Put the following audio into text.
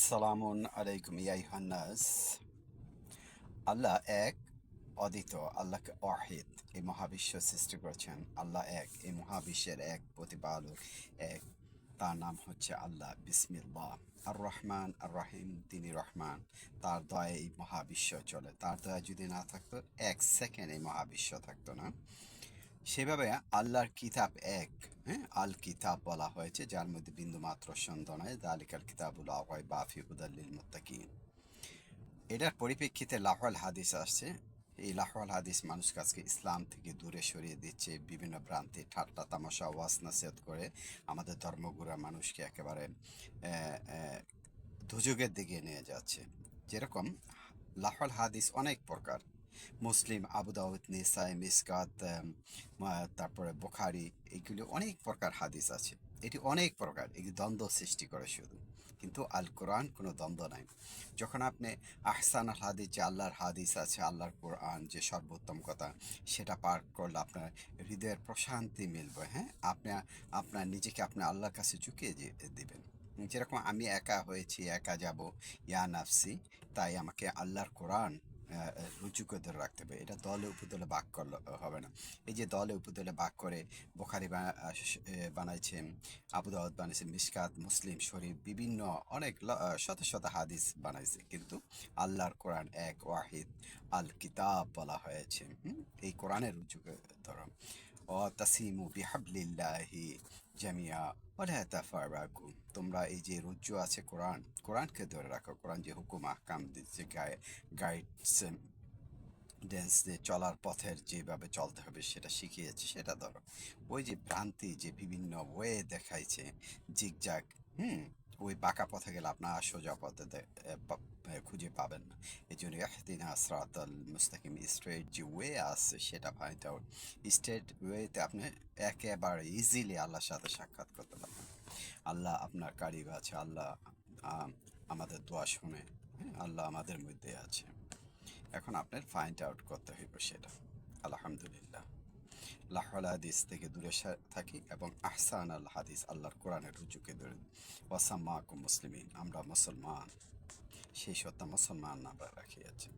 সালামুন আলাইকুম ইয়া আইয়ুহান নাস। আল্লাহ এক, অদ্বিতীয়, আল্লাহকে ওয়াহিদ, এই মহাবিশ্ব সৃষ্টি করেছেন। আল্লাহ এক, এই মহাবিশ্বের এক প্রতিপালক এক। তার নাম হচ্ছে আল্লাহ। বিসমিল্লাহ আর রহমান আর রহিম, তিনি রহমান। তার দয়ায় এই মহাবিশ্ব চলে। তার দয়া যদি না থাকতো, এক সেকেন্ড এই মহাবিশ্ব থাকতো না। সেভাবে আল্লাহর কিতাব এক। হ্যাঁ, আল কিতাব বলা হয়েছে, যার মধ্যে বিন্দুমাত্র সন্দেহ নাই। যালিকাল কিতাবুল লা রাইবা ফীহি হুদাল লিল মুত্তাকিন। এটার পরিপ্রেক্ষিতে লাহওয়াল হাদিস আসছে। এই লাহওয়াল হাদিস মানুষকে আজকে ইসলাম থেকে দূরে সরিয়ে দিচ্ছে, বিভিন্ন ভ্রান্তি ঠাট্টা তামাশা ওয়াজ নসিহত করে আমাদের ধর্মগুরু মানুষকে একেবারে দুযোগের দিকে নিয়ে যাচ্ছে। যেরকম লাহওয়াল হাদিস অনেক প্রকার। মুসলিম, আবু দাউদ, নিসাই, মিসকাত, তারপরে বুখারী, এইগুলো অনেক প্রকার হাদিস আছে। এটি অনেক প্রকার, এটি দ্বন্দ্ব সৃষ্টি করে শুধু। কিন্তু আল কোরআন কোনো দ্বন্দ্ব নাই। যখন আপনি আহসান আল হাদিস, যে আল্লাহর হাদিস আছে, আল্লাহর কোরআন যে সর্বোত্তম কথা, সেটা পাঠ করলে আপনার হৃদয়ের প্রশান্তি মিলবে। হ্যাঁ, আপনি আপনার নিজেকে আপনি আল্লাহর কাছে ঝুঁকিয়ে দিবেন। যেরকম আমি একা হয়েছি, একা যাব, ইয়া নাফসি, তাই আমাকে আল্লাহর কোরআন রুজু করে ধরে রাখতে হবে। এটা দলে উপদলে ভাগ করলে হবে না। এই যে দলে উপদলে ভাগ করে বুখারী বানাইছেন, আবু দাউদ বানিয়েছেন, মিশকাত, মুসলিম শরীফ, বিভিন্ন অনেক শত শত হাদিস বানাইছে, কিন্তু আল্লাহর কোরআন এক, ওয়াহিদ, আল কিতাব বলা হয়েছে। এই কোরআনের রুজু ধরো। তাসিমু বিহাবলিল্লাহি জামিয়া ওয়ালা তাফাররাকু। তোমরা এই যে রুজু আছে কোরআন, কোরআনকে ধরে রাখো। কোরআন যে হুকুম আহকাম দিচ্ছে, গাইডস, ড্যান্স, যে চলার পথের যেভাবে চলতে হবে সেটা শিখিয়েছে, সেটা ধরো। ওই যে ভ্রান্তি, যে বিভিন্ন ওয়ে দেখাইছে, জিগজ্যাগ, ওই বাঁকা পথে গেলে আপনার সোজা পথে খুঁজে পাবেন না। এই জন্য ইহদিনা সিরাতাল মুস্তাকিম, স্ট্রেট যে ওয়ে আছে সেটা ফাইন্ড আউট। স্ট্রেট ওয়েতে আপনি একেবারে ইজিলি আল্লাহর সাথে সাক্ষাৎ করতে পারবেন। আল্লাহ আপনার কারিব আছে। আল্লাহ আম, আমাদের দোয়া শুনে। হ্যাঁ, আল্লাহ আমাদের মধ্যে আছে। এখন আপনার ফাইন্ড আউট করতে হইব সেটা। আলহামদুলিল্লাহ, লাহওয়াল হাদিস থেকে দূরে থাকি এবং আহসান আল হাদিস, আল্লাহর কোরআনের রুজুকে ধরে। ওয়াসাম্মাকুম মুসলিমিন, আমরা মুসলমান, সেই সত্য মুসলমান নাম রাখিয়াছেন।